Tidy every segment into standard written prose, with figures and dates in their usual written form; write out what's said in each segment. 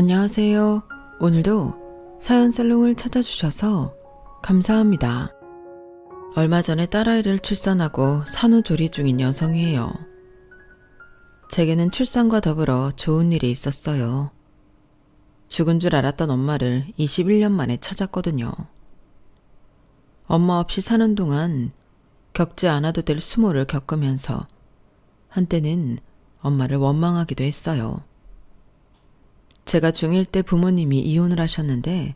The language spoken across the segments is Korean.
안녕하세요. 오늘도 사연 살롱을 찾아주셔서 감사합니다. 얼마 전에 딸아이를 출산하고 산후조리 중인 여성이에요. 제게는 출산과 더불어 좋은 일이 있었어요. 죽은 줄 알았던 엄마를 21년 만에 찾았거든요. 엄마 없이 사는 동안 겪지 않아도 될 수모를 겪으면서 한때는 엄마를 원망하기도 했어요. 제가 중1 때 부모님이 이혼을 하셨는데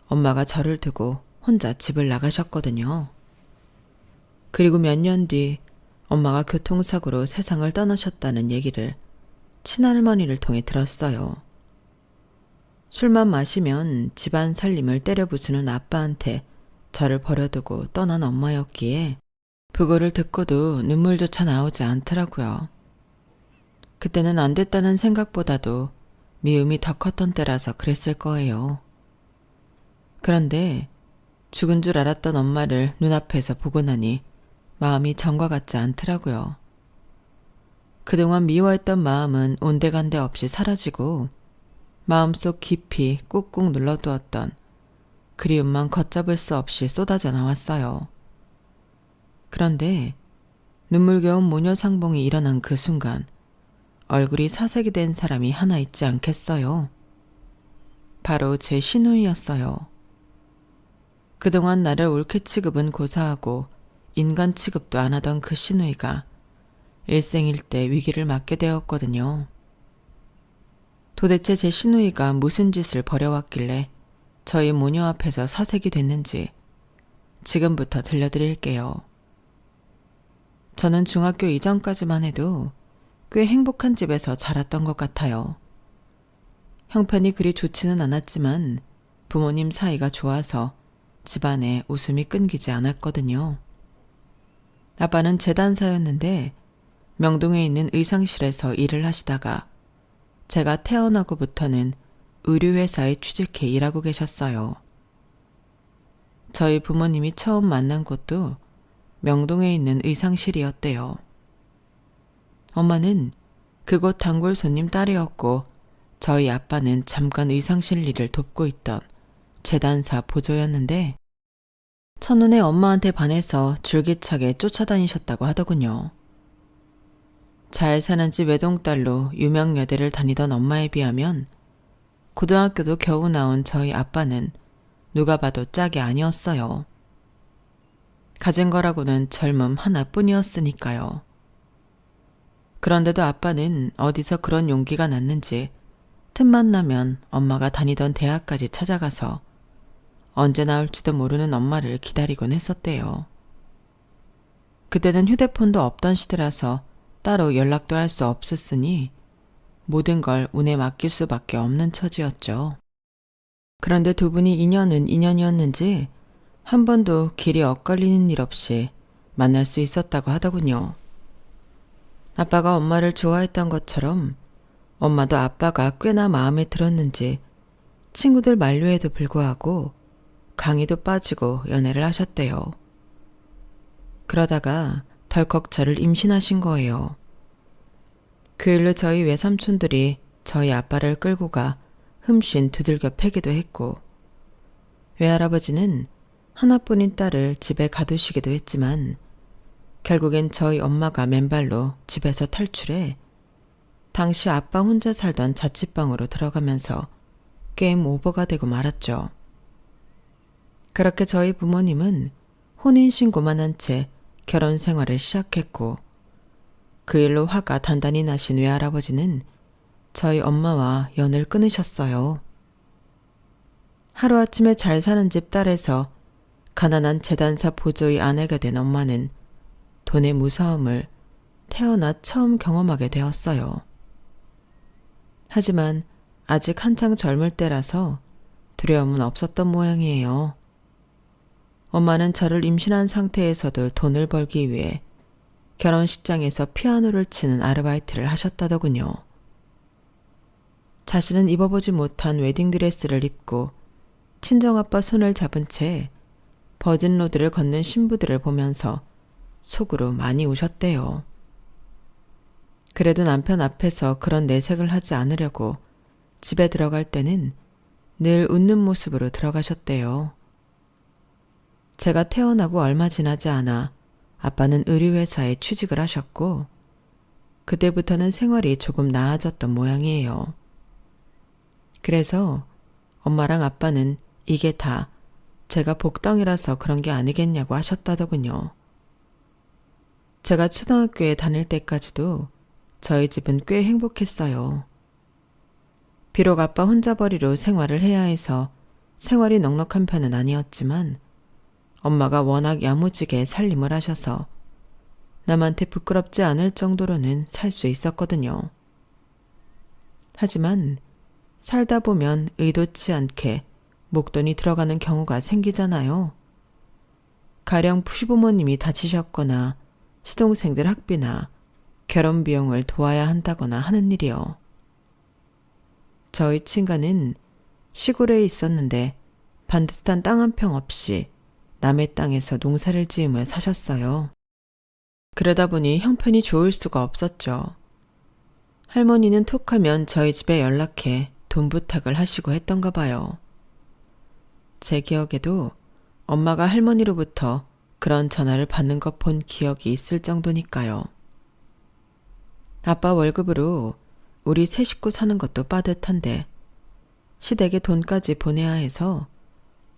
엄마가 저를 두고 혼자 집을 나가셨거든요. 그리고 몇 년 뒤 엄마가 교통사고로 세상을 떠나셨다는 얘기를 친할머니를 통해 들었어요. 술만 마시면 집안 살림을 때려부수는 아빠한테 저를 버려두고 떠난 엄마였기에 그거를 듣고도 눈물조차 나오지 않더라고요. 그때는 안 됐다는 생각보다도 미움이 더 컸던 때라서 그랬을 거예요. 그런데 죽은 줄 알았던 엄마를 눈앞에서 보고 나니 마음이 전과 같지 않더라고요. 그동안 미워했던 마음은 온데간데 없이 사라지고 마음속 깊이 꾹꾹 눌러두었던 그리움만 걷잡을 수 없이 쏟아져 나왔어요. 그런데 눈물겨운 모녀상봉이 일어난 그 순간 얼굴이 사색이 된 사람이 하나 있지 않겠어요? 바로 제 시누이였어요. 그동안 나를 옳게 취급은 고사하고 인간 취급도 안 하던 그 시누이가 일생일대 위기를 맞게 되었거든요. 도대체 제 시누이가 무슨 짓을 벌여왔길래 저희 모녀 앞에서 사색이 됐는지 지금부터 들려드릴게요. 저는 중학교 이전까지만 해도 꽤 행복한 집에서 자랐던 것 같아요. 형편이 그리 좋지는 않았지만 부모님 사이가 좋아서 집안에 웃음이 끊기지 않았거든요. 아빠는 재단사였는데 명동에 있는 의상실에서 일을 하시다가 제가 태어나고부터는 의류회사에 취직해 일하고 계셨어요. 저희 부모님이 처음 만난 곳도 명동에 있는 의상실이었대요. 엄마는 그곳 단골 손님 딸이었고 저희 아빠는 잠깐 의상실 일을 돕고 있던 재단사 보조였는데 첫눈에 엄마한테 반해서 줄기차게 쫓아다니셨다고 하더군요. 잘 사는 집 외동딸로 유명 여대를 다니던 엄마에 비하면 고등학교도 겨우 나온 저희 아빠는 누가 봐도 짝이 아니었어요. 가진 거라고는 젊음 하나뿐이었으니까요. 그런데도 아빠는 어디서 그런 용기가 났는지 틈만 나면 엄마가 다니던 대학까지 찾아가서 언제 나올지도 모르는 엄마를 기다리곤 했었대요. 그때는 휴대폰도 없던 시대라서 따로 연락도 할 수 없었으니 모든 걸 운에 맡길 수밖에 없는 처지였죠. 그런데 두 분이 인연은 인연이었는지 한 번도 길이 엇갈리는 일 없이 만날 수 있었다고 하더군요. 아빠가 엄마를 좋아했던 것처럼 엄마도 아빠가 꽤나 마음에 들었는지 친구들 만류에도 불구하고 강의도 빠지고 연애를 하셨대요. 그러다가 덜컥 저를 임신하신 거예요. 그 일로 저희 외삼촌들이 저희 아빠를 끌고 가 흠씬 두들겨 패기도 했고 외할아버지는 하나뿐인 딸을 집에 가두시기도 했지만 결국엔 저희 엄마가 맨발로 집에서 탈출해 당시 아빠 혼자 살던 자취방으로 들어가면서 게임 오버가 되고 말았죠. 그렇게 저희 부모님은 혼인신고만 한 채 결혼 생활을 시작했고 그 일로 화가 단단히 나신 외할아버지는 저희 엄마와 연을 끊으셨어요. 하루아침에 잘 사는 집 딸에서 가난한 재단사 보조의 아내가 된 엄마는 돈의 무서움을 태어나 처음 경험하게 되었어요. 하지만 아직 한창 젊을 때라서 두려움은 없었던 모양이에요. 엄마는 저를 임신한 상태에서도 돈을 벌기 위해 결혼식장에서 피아노를 치는 아르바이트를 하셨다더군요. 자신은 입어보지 못한 웨딩드레스를 입고 친정아빠 손을 잡은 채 버진로드를 걷는 신부들을 보면서 속으로 많이 우셨대요. 그래도 남편 앞에서 그런 내색을 하지 않으려고 집에 들어갈 때는 늘 웃는 모습으로 들어가셨대요. 제가 태어나고 얼마 지나지 않아 아빠는 의류회사에 취직을 하셨고 그때부터는 생활이 조금 나아졌던 모양이에요. 그래서 엄마랑 아빠는 이게 다 제가 복덩이라서 그런 게 아니겠냐고 하셨다더군요. 제가 초등학교에 다닐 때까지도 저희 집은 꽤 행복했어요. 비록 아빠 혼자벌이로 생활을 해야 해서 생활이 넉넉한 편은 아니었지만 엄마가 워낙 야무지게 살림을 하셔서 남한테 부끄럽지 않을 정도로는 살 수 있었거든요. 하지만 살다 보면 의도치 않게 목돈이 들어가는 경우가 생기잖아요. 가령 시부모님이 다치셨거나 시동생들 학비나 결혼 비용을 도와야 한다거나 하는 일이요. 저희 친가는 시골에 있었는데 반듯한 땅 한 평 없이 남의 땅에서 농사를 지으며 사셨어요. 그러다 보니 형편이 좋을 수가 없었죠. 할머니는 톡하면 저희 집에 연락해 돈 부탁을 하시고 했던가 봐요. 제 기억에도 엄마가 할머니로부터 그런 전화를 받는 것 본 기억이 있을 정도니까요. 아빠 월급으로 우리 세 식구 사는 것도 빠듯한데 시댁에 돈까지 보내야 해서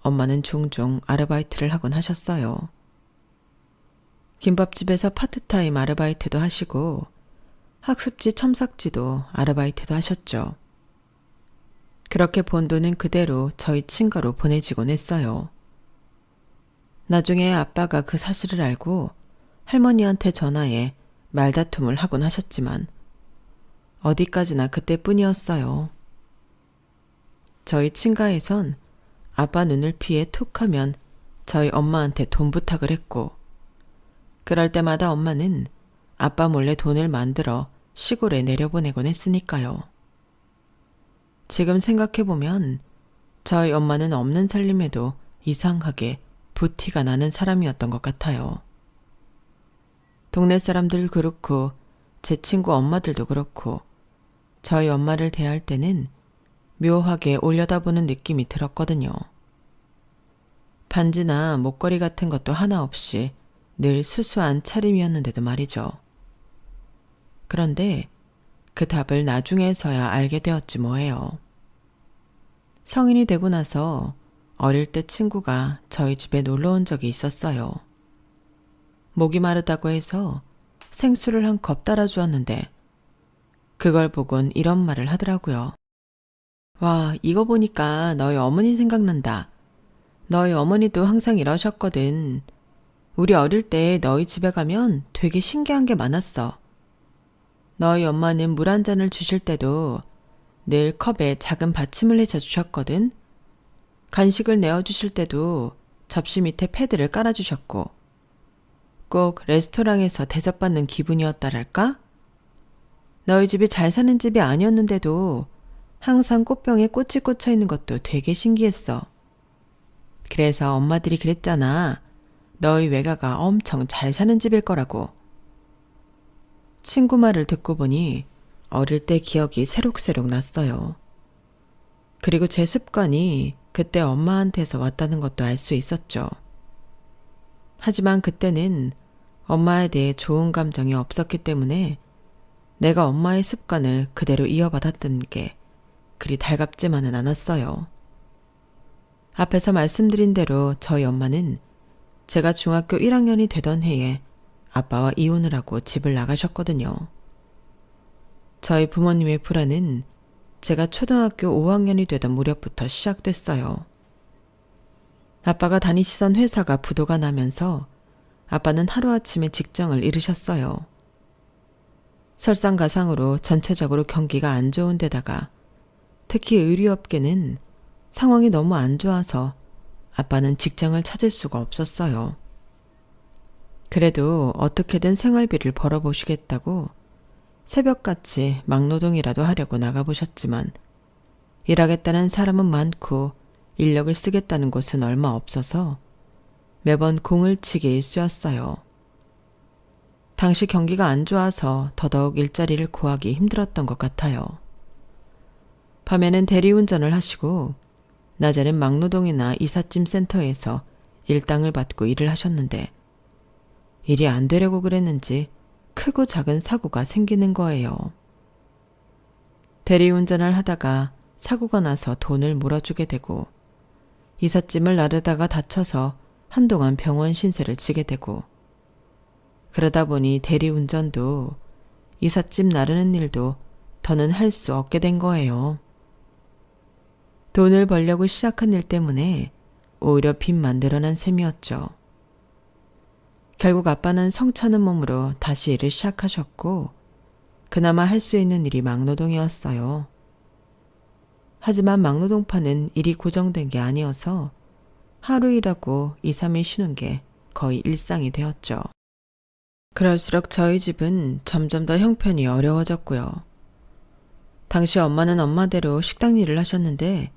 엄마는 종종 아르바이트를 하곤 하셨어요. 김밥집에서 파트타임 아르바이트도 하시고 학습지 첨삭지도 아르바이트도 하셨죠. 그렇게 번 돈은 그대로 저희 친가로 보내지곤 했어요. 나중에 아빠가 그 사실을 알고 할머니한테 전화해 말다툼을 하곤 하셨지만 어디까지나 그때뿐이었어요. 저희 친가에선 아빠 눈을 피해 툭하면 저희 엄마한테 돈 부탁을 했고 그럴 때마다 엄마는 아빠 몰래 돈을 만들어 시골에 내려보내곤 했으니까요. 지금 생각해보면 저희 엄마는 없는 살림에도 이상하게 부티가 나는 사람이었던 것 같아요. 동네 사람들 그렇고 제 친구 엄마들도 그렇고 저희 엄마를 대할 때는 묘하게 올려다보는 느낌이 들었거든요. 반지나 목걸이 같은 것도 하나 없이 늘 수수한 차림이었는데도 말이죠. 그런데 그 답을 나중에서야 알게 되었지 뭐예요. 성인이 되고 나서 어릴 때 친구가 저희 집에 놀러 온 적이 있었어요. 목이 마르다고 해서 생수를 한 컵 따라 주었는데 그걸 보곤 이런 말을 하더라고요. 와, 이거 보니까 너희 어머니 생각난다. 너희 어머니도 항상 이러셨거든. 우리 어릴 때 너희 집에 가면 되게 신기한 게 많았어. 너희 엄마는 물 한 잔을 주실 때도 늘 컵에 작은 받침을 해서 주셨거든. 간식을 내어주실 때도 접시 밑에 패드를 깔아주셨고 꼭 레스토랑에서 대접받는 기분이었다랄까? 너희 집이 잘 사는 집이 아니었는데도 항상 꽃병에 꽃이 꽂혀 있는 것도 되게 신기했어. 그래서 엄마들이 그랬잖아. 너희 외가가 엄청 잘 사는 집일 거라고. 친구 말을 듣고 보니 어릴 때 기억이 새록새록 났어요. 그리고 제 습관이 그때 엄마한테서 왔다는 것도 알 수 있었죠. 하지만 그때는 엄마에 대해 좋은 감정이 없었기 때문에 내가 엄마의 습관을 그대로 이어받았던 게 그리 달갑지만은 않았어요. 앞에서 말씀드린 대로 저희 엄마는 제가 중학교 1학년이 되던 해에 아빠와 이혼을 하고 집을 나가셨거든요. 저희 부모님의 불화는 제가 초등학교 5학년이 되던 무렵부터 시작됐어요. 아빠가 다니시던 회사가 부도가 나면서 아빠는 하루아침에 직장을 잃으셨어요. 설상가상으로 전체적으로 경기가 안 좋은 데다가 특히 의류업계는 상황이 너무 안 좋아서 아빠는 직장을 찾을 수가 없었어요. 그래도 어떻게든 생활비를 벌어보시겠다고 새벽같이 막노동이라도 하려고 나가보셨지만 일하겠다는 사람은 많고 인력을 쓰겠다는 곳은 얼마 없어서 매번 공을 치기 일쑤였어요. 당시 경기가 안 좋아서 더더욱 일자리를 구하기 힘들었던 것 같아요. 밤에는 대리운전을 하시고 낮에는 막노동이나 이삿짐 센터에서 일당을 받고 일을 하셨는데 일이 안 되려고 그랬는지 크고 작은 사고가 생기는 거예요. 대리운전을 하다가 사고가 나서 돈을 몰아주게 되고 이삿짐을 나르다가 다쳐서 한동안 병원 신세를 지게 되고 그러다 보니 대리운전도 이삿짐 나르는 일도 더는 할 수 없게 된 거예요. 돈을 벌려고 시작한 일 때문에 오히려 빚만 늘어난 셈이었죠. 결국 아빠는 성차는 몸으로 다시 일을 시작하셨고 그나마 할 수 있는 일이 막노동이었어요. 하지만 막노동파는 일이 고정된 게 아니어서 하루 일하고 2, 3일 쉬는 게 거의 일상이 되었죠. 그럴수록 저희 집은 점점 더 형편이 어려워졌고요. 당시 엄마는 엄마대로 식당 일을 하셨는데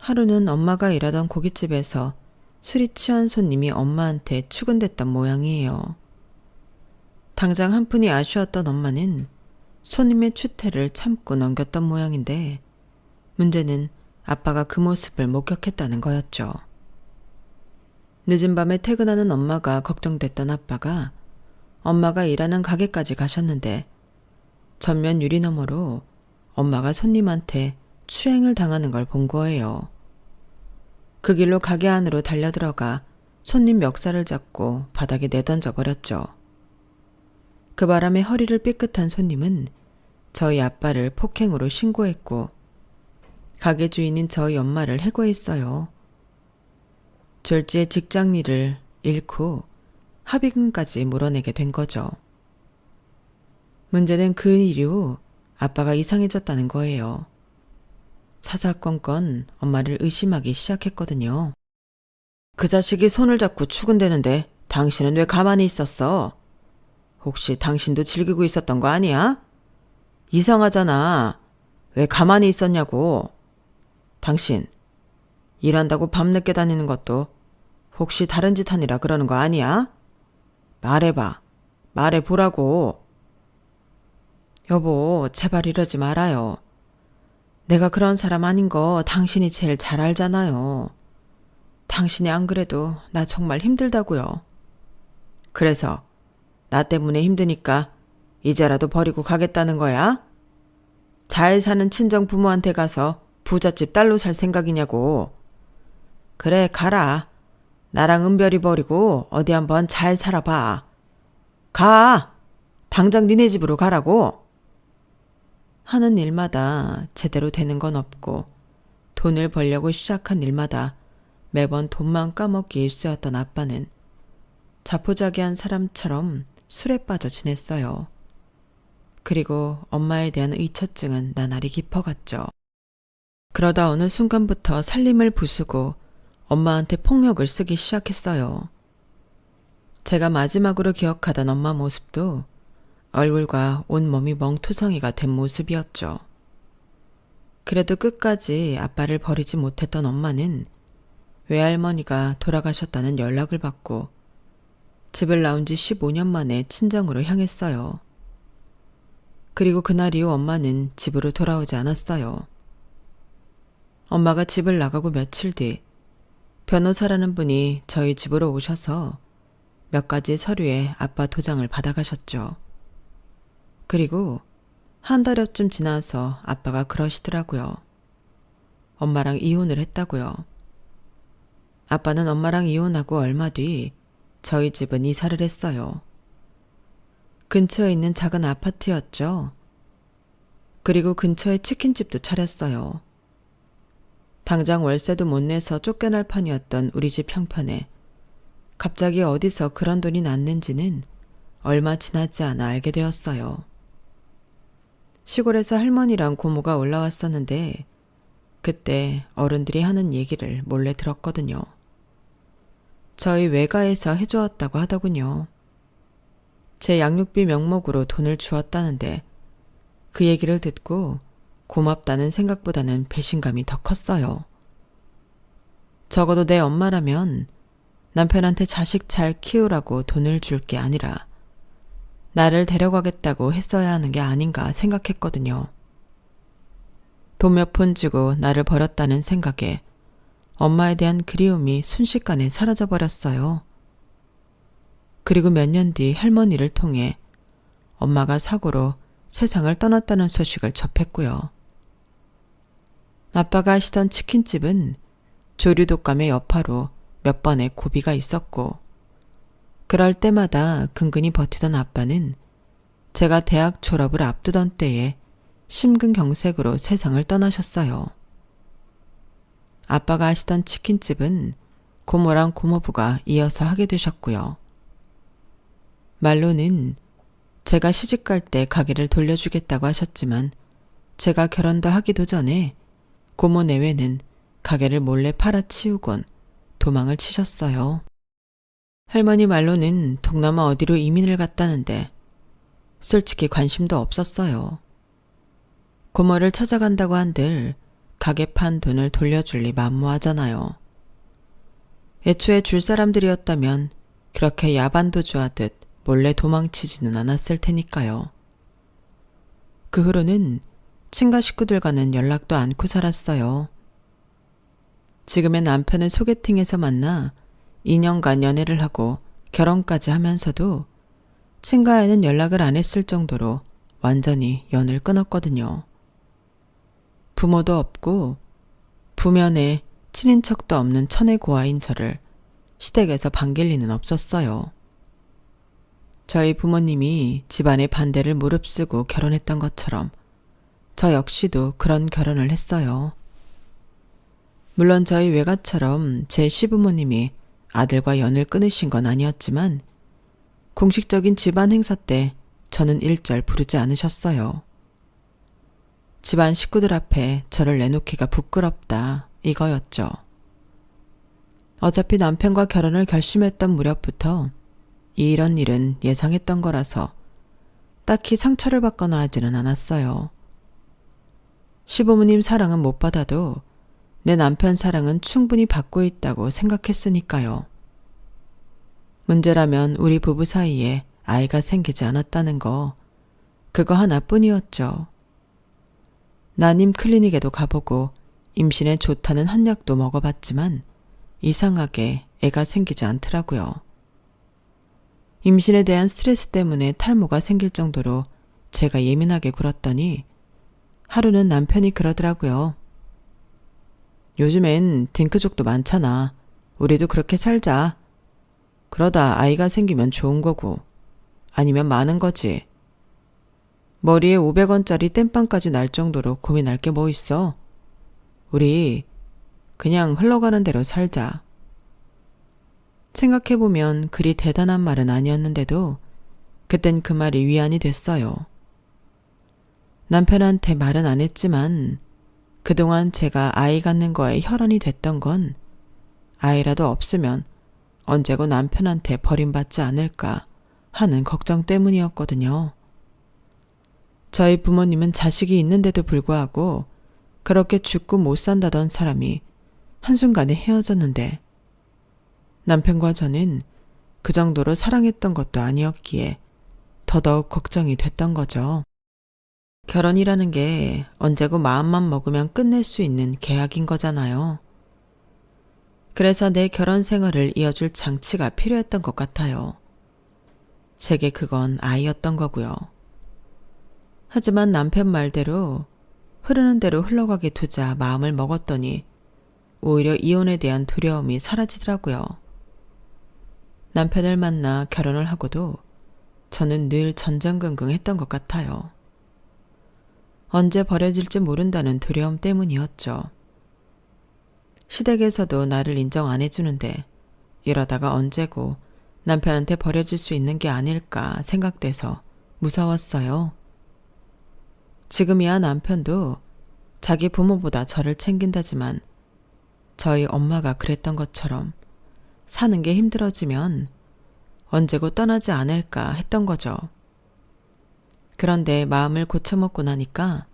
하루는 엄마가 일하던 고깃집에서 술이 취한 손님이 엄마한테 추근댔던 모양이에요. 당장 한 푼이 아쉬웠던 엄마는 손님의 추태를 참고 넘겼던 모양인데 문제는 아빠가 그 모습을 목격했다는 거였죠. 늦은 밤에 퇴근하는 엄마가 걱정됐던 아빠가 엄마가 일하는 가게까지 가셨는데 전면 유리 너머로 엄마가 손님한테 추행을 당하는 걸 본 거예요. 그 길로 가게 안으로 달려들어가 손님 멱살을 잡고 바닥에 내던져 버렸죠. 그 바람에 허리를 삐끗한 손님은 저희 아빠를 폭행으로 신고했고 가게 주인인 저희 엄마를 해고했어요. 졸지에 직장 일을 잃고 합의금까지 물어내게 된 거죠. 문제는 그 이후 아빠가 이상해졌다는 거예요. 사사건건 엄마를 의심하기 시작했거든요. 그 자식이 손을 잡고 추근대는데 당신은 왜 가만히 있었어? 혹시 당신도 즐기고 있었던 거 아니야? 이상하잖아. 왜 가만히 있었냐고. 당신, 일한다고 밤늦게 다니는 것도 혹시 다른 짓 하느라 그러는 거 아니야? 말해봐. 말해보라고. 여보, 제발 이러지 말아요. 내가 그런 사람 아닌 거 당신이 제일 잘 알잖아요. 당신이 안 그래도 나 정말 힘들다고요. 그래서 나 때문에 힘드니까 이제라도 버리고 가겠다는 거야? 잘 사는 친정 부모한테 가서 부잣집 딸로 살 생각이냐고. 그래, 가라. 나랑 은별이 버리고 어디 한번 잘 살아봐. 가! 당장 니네 집으로 가라고. 하는 일마다 제대로 되는 건 없고 돈을 벌려고 시작한 일마다 매번 돈만 까먹기 일쑤였던 아빠는 자포자기한 사람처럼 술에 빠져 지냈어요. 그리고 엄마에 대한 의처증은 나날이 깊어갔죠. 그러다 어느 순간부터 살림을 부수고 엄마한테 폭력을 쓰기 시작했어요. 제가 마지막으로 기억하던 엄마 모습도 얼굴과 온몸이 멍투성이가 된 모습이었죠. 그래도 끝까지 아빠를 버리지 못했던 엄마는 외할머니가 돌아가셨다는 연락을 받고 집을 나온 지 15년 만에 친정으로 향했어요. 그리고 그날 이후 엄마는 집으로 돌아오지 않았어요. 엄마가 집을 나가고 며칠 뒤 변호사라는 분이 저희 집으로 오셔서 몇 가지 서류에 아빠 도장을 받아가셨죠. 그리고 한 달여쯤 지나서 아빠가 그러시더라고요. 엄마랑 이혼을 했다고요. 아빠는 엄마랑 이혼하고 얼마 뒤 저희 집은 이사를 했어요. 근처에 있는 작은 아파트였죠. 그리고 근처에 치킨집도 차렸어요. 당장 월세도 못 내서 쫓겨날 판이었던 우리 집 형편에 갑자기 어디서 그런 돈이 났는지는 얼마 지나지 않아 알게 되었어요. 시골에서 할머니랑 고모가 올라왔었는데 그때 어른들이 하는 얘기를 몰래 들었거든요. 저희 외가에서 해주었다고 하더군요. 제 양육비 명목으로 돈을 주었다는데 그 얘기를 듣고 고맙다는 생각보다는 배신감이 더 컸어요. 적어도 내 엄마라면 남편한테 자식 잘 키우라고 돈을 줄 게 아니라 나를 데려가겠다고 했어야 하는 게 아닌가 생각했거든요. 돈 몇 푼 주고 나를 버렸다는 생각에 엄마에 대한 그리움이 순식간에 사라져버렸어요. 그리고 몇 년 뒤 할머니를 통해 엄마가 사고로 세상을 떠났다는 소식을 접했고요. 아빠가 하시던 치킨집은 조류독감의 여파로 몇 번의 고비가 있었고, 그럴 때마다 근근히 버티던 아빠는 제가 대학 졸업을 앞두던 때에 심근경색으로 세상을 떠나셨어요. 아빠가 하시던 치킨집은 고모랑 고모부가 이어서 하게 되셨고요. 말로는 제가 시집갈 때 가게를 돌려주겠다고 하셨지만 제가 결혼도 하기도 전에 고모 내외는 가게를 몰래 팔아치우곤 도망을 치셨어요. 할머니 말로는 동남아 어디로 이민을 갔다는데 솔직히 관심도 없었어요. 고모를 찾아간다고 한들 가게 판 돈을 돌려줄 리 만무하잖아요. 애초에 줄 사람들이었다면 그렇게 야반도주하듯 몰래 도망치지는 않았을 테니까요. 그 후로는 친가 식구들과는 연락도 않고 살았어요. 지금의 남편을 소개팅에서 만나 2년간 연애를 하고 결혼까지 하면서도 친가에는 연락을 안 했을 정도로 완전히 연을 끊었거든요. 부모도 없고 부면에 친인척도 없는 천의 고아인 저를 시댁에서 반길 리는 없었어요. 저희 부모님이 집안의 반대를 무릅쓰고 결혼했던 것처럼 저 역시도 그런 결혼을 했어요. 물론 저희 외가처럼 제 시부모님이 아들과 연을 끊으신 건 아니었지만 공식적인 집안 행사 때 저는 일절 부르지 않으셨어요. 집안 식구들 앞에 저를 내놓기가 부끄럽다 이거였죠. 어차피 남편과 결혼을 결심했던 무렵부터 이런 일은 예상했던 거라서 딱히 상처를 받거나 하지는 않았어요. 시부모님 사랑은 못 받아도 내 남편 사랑은 충분히 받고 있다고 생각했으니까요. 문제라면 우리 부부 사이에 아이가 생기지 않았다는 거, 그거 하나뿐이었죠. 난임 클리닉에도 가보고 임신에 좋다는 한약도 먹어봤지만 이상하게 애가 생기지 않더라고요. 임신에 대한 스트레스 때문에 탈모가 생길 정도로 제가 예민하게 굴었더니 하루는 남편이 그러더라고요. 요즘엔 딩크족도 많잖아. 우리도 그렇게 살자. 그러다 아이가 생기면 좋은 거고 아니면 많은 거지. 머리에 500원짜리 땜빵까지 날 정도로 고민할 게 뭐 있어. 우리 그냥 흘러가는 대로 살자. 생각해보면 그리 대단한 말은 아니었는데도 그땐 그 말이 위안이 됐어요. 남편한테 말은 안 했지만 그동안 제가 아이 갖는 거에 혈안이 됐던 건 아이라도 없으면 언제고 남편한테 버림받지 않을까 하는 걱정 때문이었거든요. 저희 부모님은 자식이 있는데도 불구하고 그렇게 죽고 못 산다던 사람이 한순간에 헤어졌는데 남편과 저는 그 정도로 사랑했던 것도 아니었기에 더더욱 걱정이 됐던 거죠. 결혼이라는 게 언제고 마음만 먹으면 끝낼 수 있는 계약인 거잖아요. 그래서 내 결혼 생활을 이어줄 장치가 필요했던 것 같아요. 제게 그건 아이였던 거고요. 하지만 남편 말대로 흐르는 대로 흘러가게 두자 마음을 먹었더니 오히려 이혼에 대한 두려움이 사라지더라고요. 남편을 만나 결혼을 하고도 저는 늘 전전긍긍했던 것 같아요. 언제 버려질지 모른다는 두려움 때문이었죠. 시댁에서도 나를 인정 안 해주는데 이러다가 언제고 남편한테 버려질 수 있는 게 아닐까 생각돼서 무서웠어요. 지금이야 남편도 자기 부모보다 저를 챙긴다지만 저희 엄마가 그랬던 것처럼 사는 게 힘들어지면 언제고 떠나지 않을까 했던 거죠. 그런데 마음을 고쳐먹고 나니까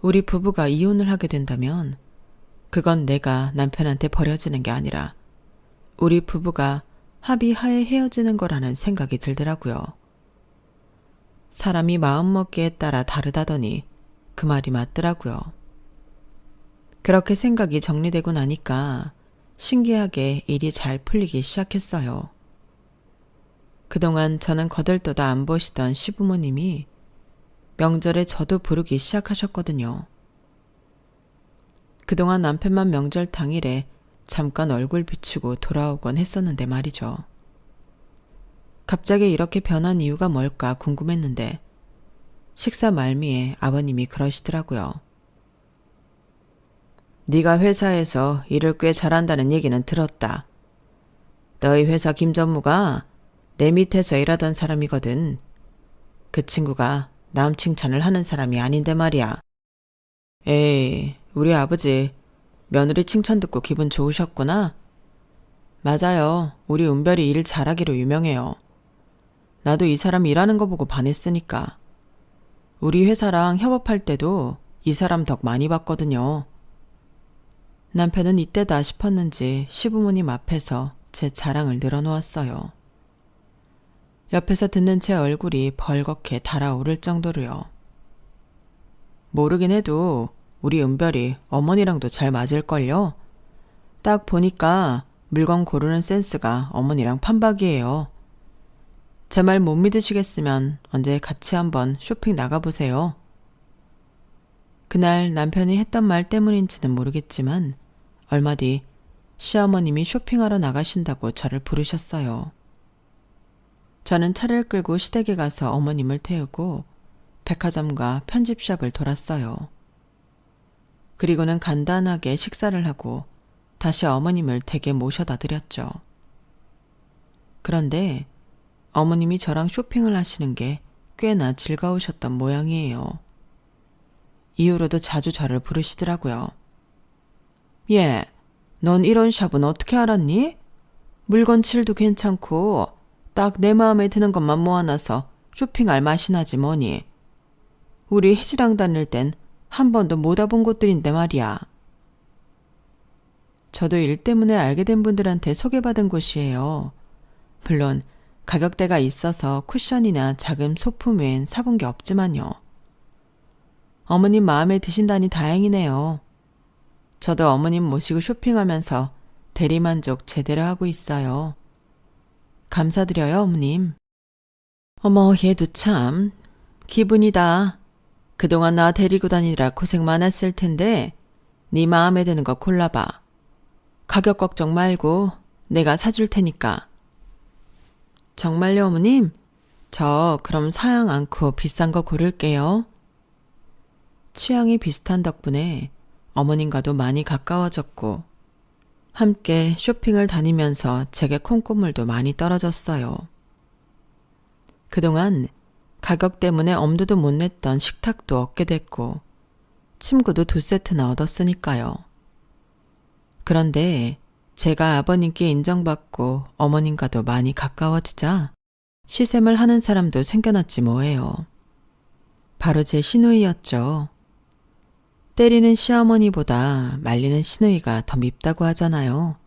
우리 부부가 이혼을 하게 된다면 그건 내가 남편한테 버려지는 게 아니라 우리 부부가 합의하에 헤어지는 거라는 생각이 들더라고요. 사람이 마음먹기에 따라 다르다더니 그 말이 맞더라고요. 그렇게 생각이 정리되고 나니까 신기하게 일이 잘 풀리기 시작했어요. 그동안 저는 거들떠도 안 보시던 시부모님이 명절에 저도 부르기 시작하셨거든요. 그동안 남편만 명절 당일에 잠깐 얼굴 비추고 돌아오곤 했었는데 말이죠. 갑자기 이렇게 변한 이유가 뭘까 궁금했는데 식사 말미에 아버님이 그러시더라고요. 네가 회사에서 일을 꽤 잘한다는 얘기는 들었다. 너희 회사 김 전무가 내 밑에서 일하던 사람이거든. 그 친구가 남 칭찬을 하는 사람이 아닌데 말이야. 에이, 우리 아버지 며느리 칭찬 듣고 기분 좋으셨구나? 맞아요. 우리 은별이 일 잘하기로 유명해요. 나도 이 사람 일하는 거 보고 반했으니까. 우리 회사랑 협업할 때도 이 사람 덕 많이 봤거든요. 남편은 이때다 싶었는지 시부모님 앞에서 제 자랑을 늘어놓았어요. 옆에서 듣는 제 얼굴이 벌겋게 달아오를 정도로요. 모르긴 해도 우리 은별이 어머니랑도 잘 맞을걸요? 딱 보니까 물건 고르는 센스가 어머니랑 판박이에요. 제 말 못 믿으시겠으면 언제 같이 한번 쇼핑 나가보세요. 그날 남편이 했던 말 때문인지는 모르겠지만 얼마 뒤 시어머님이 쇼핑하러 나가신다고 저를 부르셨어요. 저는 차를 끌고 시댁에 가서 어머님을 태우고 백화점과 편집샵을 돌았어요. 그리고는 간단하게 식사를 하고 다시 어머님을 댁에 모셔다 드렸죠. 그런데 어머님이 저랑 쇼핑을 하시는 게 꽤나 즐거우셨던 모양이에요. 이후로도 자주 저를 부르시더라고요. 예, 넌 이런 샵은 어떻게 알았니? 물건 질도 괜찮고 딱 내 마음에 드는 것만 모아놔서 쇼핑할 맛이 나지 뭐니. 우리 혜지랑 다닐 땐 한 번도 못 와본 곳들인데 말이야. 저도 일 때문에 알게 된 분들한테 소개받은 곳이에요. 물론 가격대가 있어서 쿠션이나 작은 소품 외엔 사본 게 없지만요. 어머님 마음에 드신다니 다행이네요. 저도 어머님 모시고 쇼핑하면서 대리만족 제대로 하고 있어요. 감사드려요, 어머님. 어머, 얘도 참 기분이다. 그동안 나 데리고 다니느라 고생 많았을 텐데 네 마음에 드는 거 골라봐. 가격 걱정 말고 내가 사줄 테니까. 정말요, 어머님? 저 그럼 사양 않고 비싼 거 고를게요. 취향이 비슷한 덕분에 어머님과도 많이 가까워졌고 함께 쇼핑을 다니면서 제게 콩고물도 많이 떨어졌어요. 그동안 가격 때문에 엄두도 못 냈던 식탁도 얻게 됐고 침구도 2세트나 얻었으니까요. 그런데 제가 아버님께 인정받고 어머님과도 많이 가까워지자 시샘을 하는 사람도 생겨났지 뭐예요. 바로 제 시누이였죠. 때리는 시어머니보다 말리는 시누이가 더 밉다고 하잖아요.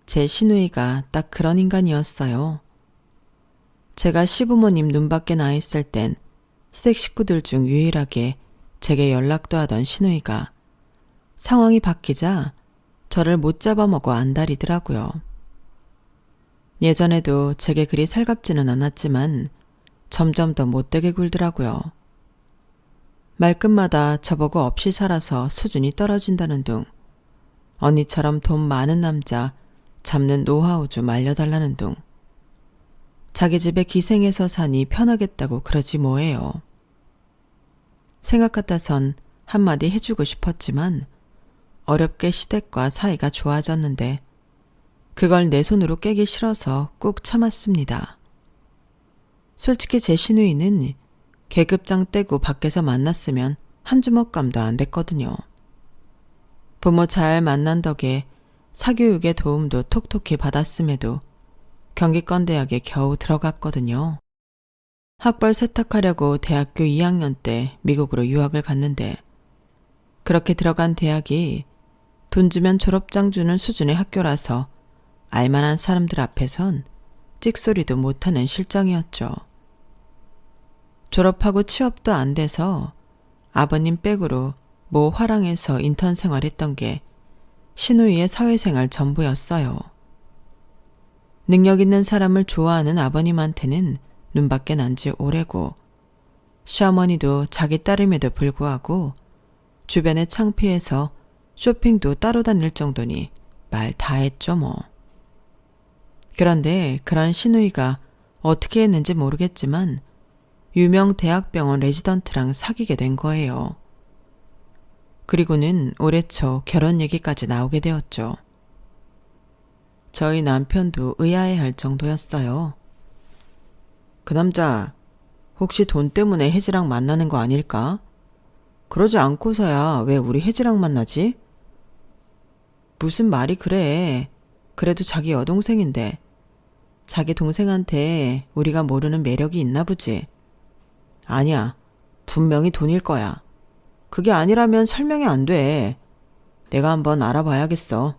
제 시누이가 딱 그런 인간이었어요. 제가 시부모님 눈밖에 나 있을 땐 시댁 식구들 중 유일하게 제게 연락도 하던 시누이가 상황이 바뀌자 저를 못 잡아먹어 안달이더라고요. 예전에도 제게 그리 살갑지는 않았지만 점점 더 못되게 굴더라고요. 말끝마다 저보고 없이 살아서 수준이 떨어진다는 둥, 언니처럼 돈 많은 남자 잡는 노하우 좀 알려달라는 둥, 자기 집에 기생해서 사니 편하겠다고 그러지 뭐예요. 생각 같아선 한마디 해주고 싶었지만 어렵게 시댁과 사이가 좋아졌는데 그걸 내 손으로 깨기 싫어서 꾹 참았습니다. 솔직히 제 시누이는 계급장 떼고 밖에서 만났으면 한 주먹감도 안 됐거든요. 부모 잘 만난 덕에 사교육의 도움도 톡톡히 받았음에도 경기권대학에 겨우 들어갔거든요. 학벌 세탁하려고 대학교 2학년 때 미국으로 유학을 갔는데 그렇게 들어간 대학이 돈 주면 졸업장 주는 수준의 학교라서 알만한 사람들 앞에선 찍소리도 못하는 실정이었죠. 졸업하고 취업도 안 돼서 아버님 백으로 모 화랑에서 인턴 생활했던 게 신우이의 사회생활 전부였어요. 능력 있는 사람을 좋아하는 아버님한테는 눈밖에 난 지 오래고, 시어머니도 자기 딸임에도 불구하고 주변에 창피해서 쇼핑도 따로 다닐 정도니 말 다 했죠 뭐. 그런데 그런 신우이가 어떻게 했는지 모르겠지만 유명 대학병원 레지던트랑 사귀게 된 거예요. 그리고는 올해 초 결혼 얘기까지 나오게 되었죠. 저희 남편도 의아해할 정도였어요. 그 남자 혹시 돈 때문에 혜지랑 만나는 거 아닐까? 그러지 않고서야 왜 우리 혜지랑 만나지? 무슨 말이 그래. 그래도 자기 여동생인데 자기 동생한테 우리가 모르는 매력이 있나 보지. 아니야. 분명히 돈일 거야. 그게 아니라면 설명이 안 돼. 내가 한번 알아봐야겠어.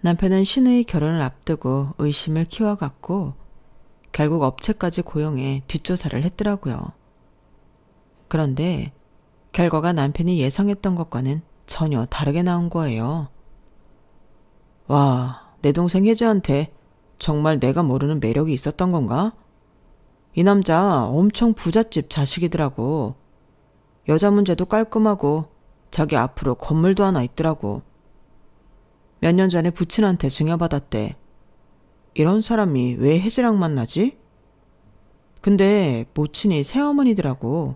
남편은 신우이 결혼을 앞두고 의심을 키워갔고 결국 업체까지 고용해 뒷조사를 했더라고요. 그런데 결과가 남편이 예상했던 것과는 전혀 다르게 나온 거예요. 와, 내 동생 혜지한테 정말 내가 모르는 매력이 있었던 건가? 이 남자 엄청 부잣집 자식이더라고. 여자 문제도 깔끔하고 자기 앞으로 건물도 하나 있더라고. 몇 년 전에 부친한테 증여받았대. 이런 사람이 왜 혜지랑 만나지? 근데 모친이 새어머니더라고.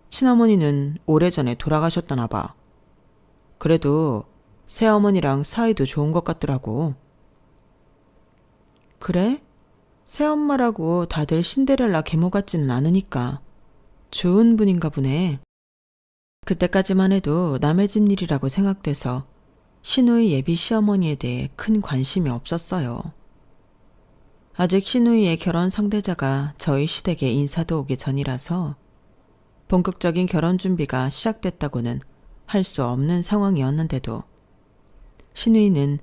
친어머니는 오래전에 돌아가셨다나 봐. 그래도 새어머니랑 사이도 좋은 것 같더라고. 그래? 새엄마라고 다들 신데렐라 계모 같지는 않으니까 좋은 분인가 보네. 그때까지만 해도 남의 집 일이라고 생각돼서 신우이 예비 시어머니에 대해 큰 관심이 없었어요. 아직 신우이의 결혼 상대자가 저희 시댁에 인사도 오기 전이라서 본격적인 결혼 준비가 시작됐다고는 할 수 없는 상황이었는데도 신우이는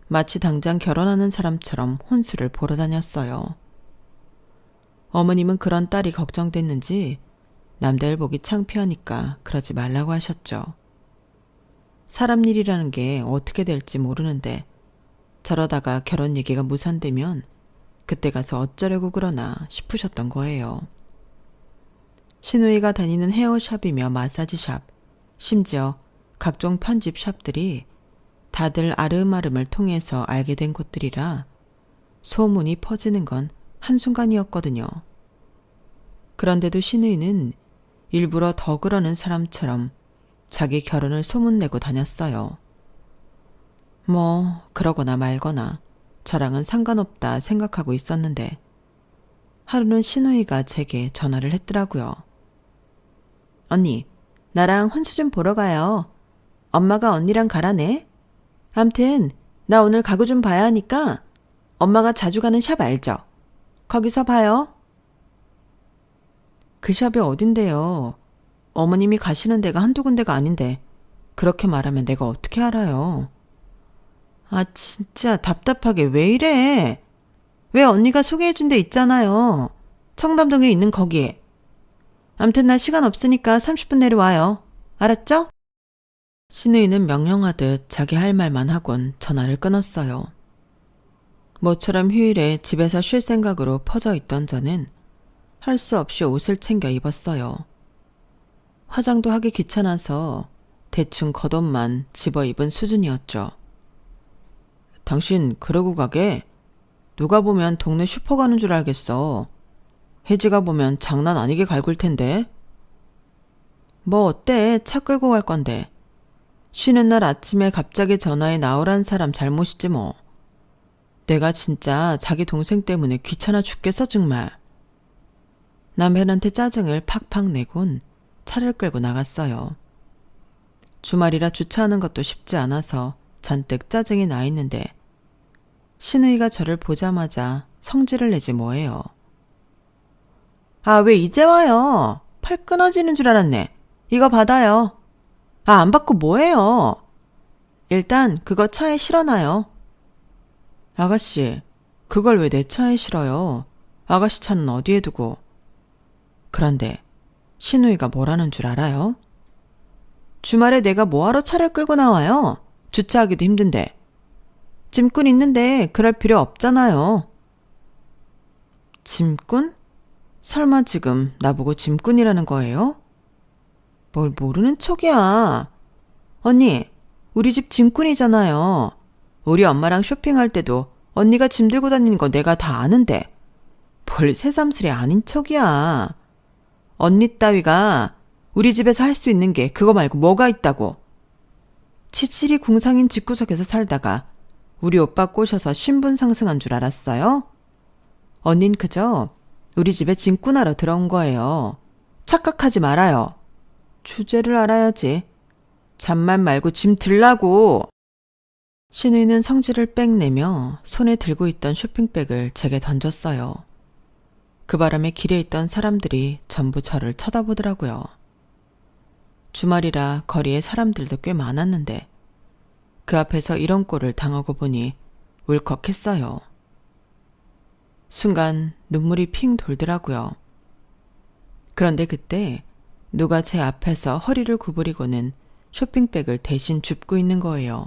마치 당장 결혼하는 사람처럼 혼수를 보러 다녔어요. 어머님은 그런 딸이 걱정됐는지 남들 보기 창피하니까 그러지 말라고 하셨죠. 사람 일이라는 게 어떻게 될지 모르는데 저러다가 결혼 얘기가 무산되면 그때 가서 어쩌려고 그러나 싶으셨던 거예요. 신우이가 다니는 헤어샵이며 마사지샵, 심지어 각종 편집샵들이 다들 아름아름을 통해서 알게 된 곳들이라 소문이 퍼지는 건 한순간이었거든요. 그런데도 신우이는 일부러 더 그러는 사람처럼 자기 결혼을 소문내고 다녔어요. 뭐 그러거나 말거나 저랑은 상관없다 생각하고 있었는데 하루는 신우이가 제게 전화를 했더라고요. 언니, 나랑 혼수 좀 보러 가요. 엄마가 언니랑 가라네. 암튼 나 오늘 가구 좀 봐야 하니까 엄마가 자주 가는 샵 알죠? 거기서 봐요. 그 샵이 어딘데요? 어머님이 가시는 데가 한두 군데가 아닌데 그렇게 말하면 내가 어떻게 알아요? 아 진짜 답답하게 왜 이래? 왜 언니가 소개해준 데 있잖아요. 청담동에 있는 거기에. 암튼 나 시간 없으니까 30분 내로 와요. 알았죠? 신우이는 명령하듯 자기 할 말만 하곤 전화를 끊었어요. 모처럼 휴일에 집에서 쉴 생각으로 퍼져 있던 저는 할 수 없이 옷을 챙겨 입었어요. 화장도 하기 귀찮아서 대충 겉옷만 집어 입은 수준이었죠. 당신 그러고 가게? 누가 보면 동네 슈퍼 가는 줄 알겠어. 혜지가 보면 장난 아니게 갈굴 텐데. 뭐 어때? 차 끌고 갈 건데. 쉬는 날 아침에 갑자기 전화해 나오란 사람 잘못이지 뭐. 내가 진짜 자기 동생 때문에 귀찮아 죽겠어 정말. 남편한테 짜증을 팍팍 내곤 차를 끌고 나갔어요. 주말이라 주차하는 것도 쉽지 않아서 잔뜩 짜증이 나 있는데 신우이가 저를 보자마자 성질을 내지 뭐예요. 아, 왜 이제 와요? 팔 끊어지는 줄 알았네. 이거 받아요. 아, 안 받고 뭐해요? 일단 그거 차에 실어놔요. 아가씨, 그걸 왜 내 차에 실어요? 아가씨 차는 어디에 두고? 그런데 신우이가 뭐라는 줄 알아요? 주말에 내가 뭐하러 차를 끌고 나와요? 주차하기도 힘든데. 짐꾼 있는데 그럴 필요 없잖아요. 짐꾼? 설마 지금 나보고 짐꾼이라는 거예요? 뭘 모르는 척이야. 언니, 우리 집 짐꾼이잖아요. 우리 엄마랑 쇼핑할 때도 언니가 짐 들고 다니는 거 내가 다 아는데 뭘 새삼스레 아닌 척이야. 언니 따위가 우리 집에서 할 수 있는 게 그거 말고 뭐가 있다고. 치칠이 궁상인 집구석에서 살다가 우리 오빠 꼬셔서 신분 상승한 줄 알았어요? 언닌 그저 우리 집에 짐꾼하러 들어온 거예요. 착각하지 말아요. 주제를 알아야지. 잠만 말고 짐 들라고. 신우이는 성질을 빽 내며 손에 들고 있던 쇼핑백을 제게 던졌어요. 그 바람에 길에 있던 사람들이 전부 저를 쳐다보더라고요. 주말이라 거리에 사람들도 꽤 많았는데 그 앞에서 이런 꼴을 당하고 보니 울컥했어요. 순간 눈물이 핑 돌더라고요. 그런데 그때 누가 제 앞에서 허리를 구부리고는 쇼핑백을 대신 줍고 있는 거예요.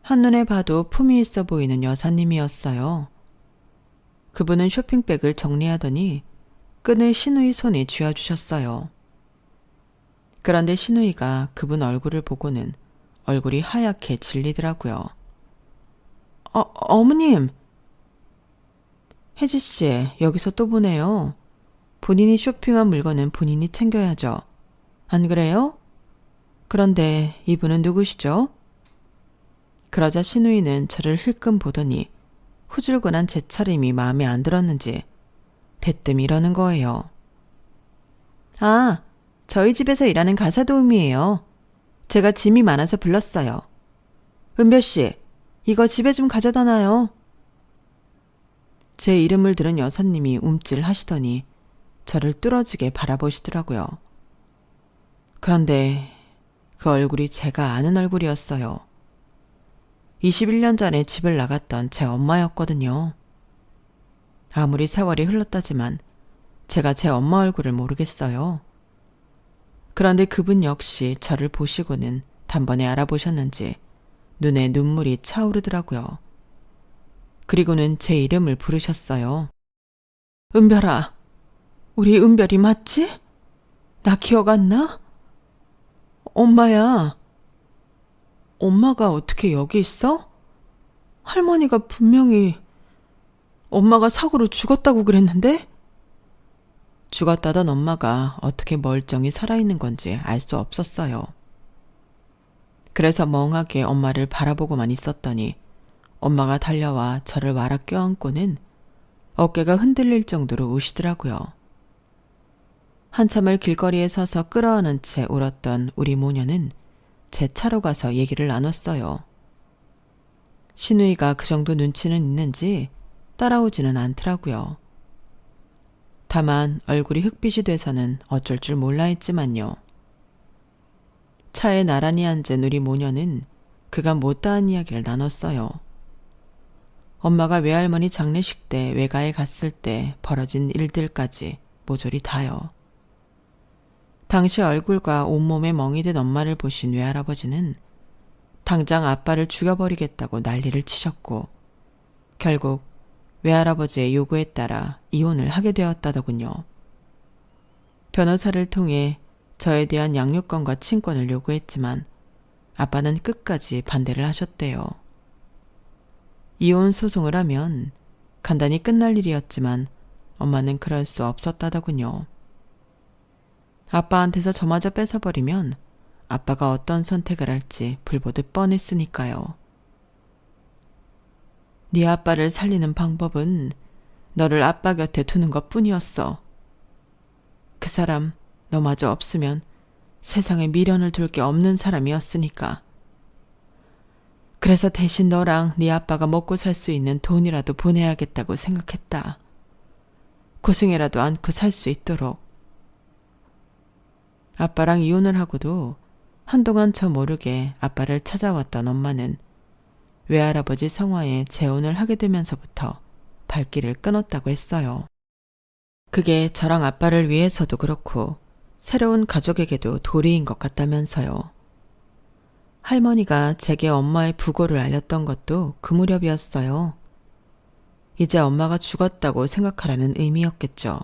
한눈에 봐도 품위 있어 보이는 여사님이었어요. 그분은 쇼핑백을 정리하더니 끈을 신우이 손에 쥐어주셨어요. 그런데 신우이가 그분 얼굴을 보고는 얼굴이 하얗게 질리더라고요. 어머님! 혜지씨, 여기서 또 보네요. 본인이 쇼핑한 물건은 본인이 챙겨야죠. 안 그래요? 그런데 이분은 누구시죠? 그러자 신우이는 저를 힐끔 보더니 후줄근한 제 차림이 마음에 안 들었는지 대뜸 이러는 거예요. 아, 저희 집에서 일하는 가사도우미예요. 제가 짐이 많아서 불렀어요. 은별씨, 이거 집에 좀 가져다 놔요. 제 이름을 들은 여사님이 움찔하시더니 저를 뚫어지게 바라보시더라고요. 그런데 그 얼굴이 제가 아는 얼굴이었어요. 21년 전에 집을 나갔던 제 엄마였거든요. 아무리 세월이 흘렀다지만 제가 제 엄마 얼굴을 모르겠어요. 그런데 그분 역시 저를 보시고는 단번에 알아보셨는지 눈에 눈물이 차오르더라고요. 그리고는 제 이름을 부르셨어요. 은별아, 우리 은별이 맞지? 나 기억 안 나? 엄마야. 엄마가 어떻게 여기 있어? 할머니가 분명히 엄마가 사고로 죽었다고 그랬는데? 죽었다던 엄마가 어떻게 멀쩡히 살아있는 건지 알 수 없었어요. 그래서 멍하게 엄마를 바라보고만 있었더니 엄마가 달려와 저를 와라 껴안고는 어깨가 흔들릴 정도로 우시더라고요. 한참을 길거리에 서서 끌어안은 채 울었던 우리 모녀는 제 차로 가서 얘기를 나눴어요. 신우이가 그 정도 눈치는 있는지 따라오지는 않더라고요. 다만 얼굴이 흑빛이 돼서는 어쩔 줄 몰라 했지만요. 차에 나란히 앉은 우리 모녀는 그가 못다한 이야기를 나눴어요. 엄마가 외할머니 장례식 때 외가에 갔을 때 벌어진 일들까지 모조리 다요. 당시 얼굴과 온몸에 멍이 든 엄마를 보신 외할아버지는 당장 아빠를 죽여버리겠다고 난리를 치셨고 결국 외할아버지의 요구에 따라 이혼을 하게 되었다더군요. 변호사를 통해 저에 대한 양육권과 친권을 요구했지만 아빠는 끝까지 반대를 하셨대요. 이혼 소송을 하면 간단히 끝날 일이었지만 엄마는 그럴 수 없었다더군요. 아빠한테서 저마저 뺏어버리면 아빠가 어떤 선택을 할지 불보듯 뻔했으니까요. 네 아빠를 살리는 방법은 너를 아빠 곁에 두는 것뿐이었어. 그 사람 너마저 없으면 세상에 미련을 둘 게 없는 사람이었으니까. 그래서 대신 너랑 네 아빠가 먹고 살 수 있는 돈이라도 보내야겠다고 생각했다. 고생이라도 않고 살 수 있도록. 아빠랑 이혼을 하고도 한동안 저 모르게 아빠를 찾아왔던 엄마는 외할아버지 성화에 재혼을 하게 되면서부터 발길을 끊었다고 했어요. 그게 저랑 아빠를 위해서도 그렇고 새로운 가족에게도 도리인 것 같다면서요. 할머니가 제게 엄마의 부고를 알렸던 것도 그 무렵이었어요. 이제 엄마가 죽었다고 생각하라는 의미였겠죠.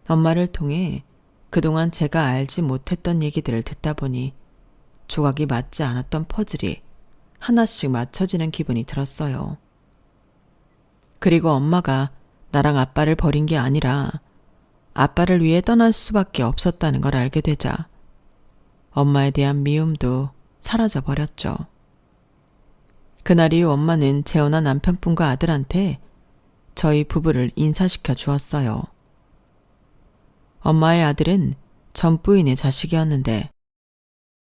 엄마를 통해 그동안 제가 알지 못했던 얘기들을 듣다 보니 조각이 맞지 않았던 퍼즐이 하나씩 맞춰지는 기분이 들었어요. 그리고 엄마가 나랑 아빠를 버린 게 아니라 아빠를 위해 떠날 수밖에 없었다는 걸 알게 되자 엄마에 대한 미움도 사라져 버렸죠. 그날 이후 엄마는 재혼한 남편분과 아들한테 저희 부부를 인사시켜 주었어요. 엄마의 아들은 전 부인의 자식이었는데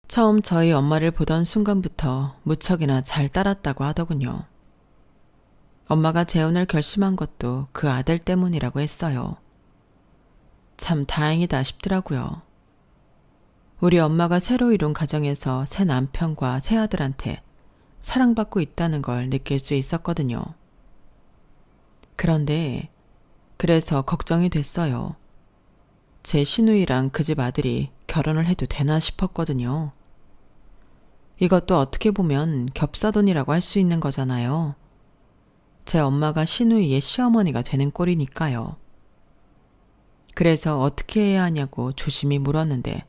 처음 저희 엄마를 보던 순간부터 무척이나 잘 따랐다고 하더군요. 엄마가 재혼을 결심한 것도 그 아들 때문이라고 했어요. 참 다행이다 싶더라고요. 우리 엄마가 새로 이룬 가정에서 새 남편과 새 아들한테 사랑받고 있다는 걸 느낄 수 있었거든요. 그런데 그래서 걱정이 됐어요. 제 시누이랑 그 집 아들이 결혼을 해도 되나 싶었거든요. 이것도 어떻게 보면 겹사돈이라고 할 수 있는 거잖아요. 제 엄마가 시누이의 시어머니가 되는 꼴이니까요. 그래서 어떻게 해야 하냐고 조심히 물었는데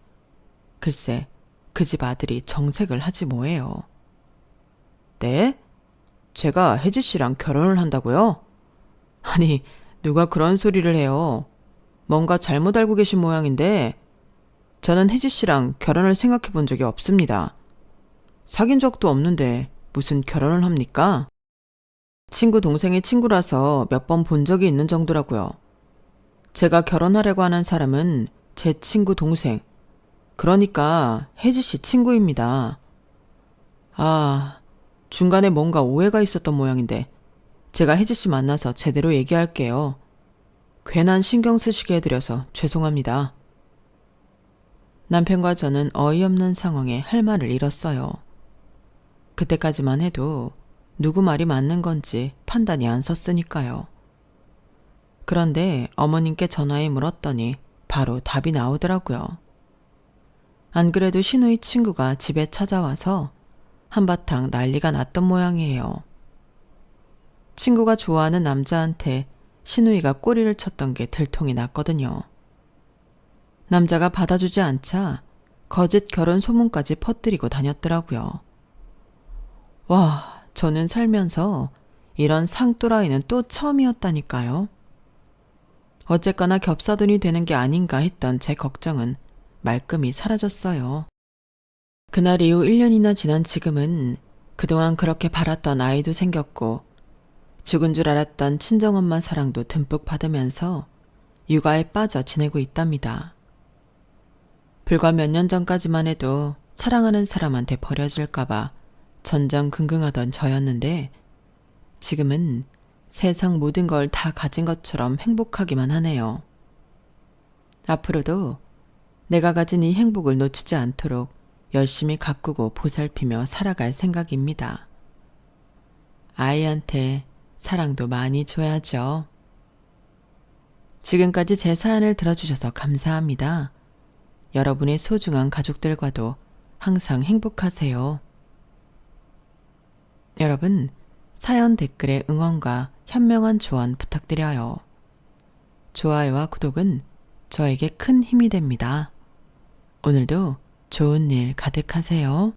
글쎄 그 집 아들이 정색을 하지 뭐예요. 네? 제가 혜지 씨랑 결혼을 한다고요? 아니 누가 그런 소리를 해요. 뭔가 잘못 알고 계신 모양인데 저는 혜지 씨랑 결혼을 생각해 본 적이 없습니다. 사귄 적도 없는데 무슨 결혼을 합니까? 친구 동생의 친구라서 몇 번 본 적이 있는 정도라고요. 제가 결혼하려고 하는 사람은 제 친구 동생, 그러니까 혜지 씨 친구입니다. 아, 중간에 뭔가 오해가 있었던 모양인데 제가 혜지 씨 만나서 제대로 얘기할게요. 괜한 신경 쓰시게 해드려서 죄송합니다. 남편과 저는 어이없는 상황에 할 말을 잃었어요. 그때까지만 해도 누구 말이 맞는 건지 판단이 안 섰으니까요. 그런데 어머님께 전화해 물었더니 바로 답이 나오더라고요. 안 그래도 시누이 친구가 집에 찾아와서 한바탕 난리가 났던 모양이에요. 친구가 좋아하는 남자한테 시누이가 꼬리를 쳤던 게 들통이 났거든요. 남자가 받아주지 않자 거짓 결혼 소문까지 퍼뜨리고 다녔더라고요. 와, 저는 살면서 이런 상또라이는 또 처음이었다니까요. 어쨌거나 겹사돈이 되는 게 아닌가 했던 제 걱정은 말끔히 사라졌어요. 그날 이후 1년이나 지난 지금은 그동안 그렇게 바랐던 아이도 생겼고 죽은 줄 알았던 친정엄마 사랑도 듬뿍 받으면서 육아에 빠져 지내고 있답니다. 불과 몇 년 전까지만 해도 사랑하는 사람한테 버려질까봐 전전긍긍하던 저였는데 지금은 세상 모든 걸 다 가진 것처럼 행복하기만 하네요. 앞으로도 내가 가진 이 행복을 놓치지 않도록 열심히 가꾸고 보살피며 살아갈 생각입니다. 아이한테 사랑도 많이 줘야죠. 지금까지 제 사연을 들어주셔서 감사합니다. 여러분의 소중한 가족들과도 항상 행복하세요. 여러분, 사연 댓글에 응원과 현명한 조언 부탁드려요. 좋아요와 구독은 저에게 큰 힘이 됩니다. 오늘도 좋은 일 가득하세요.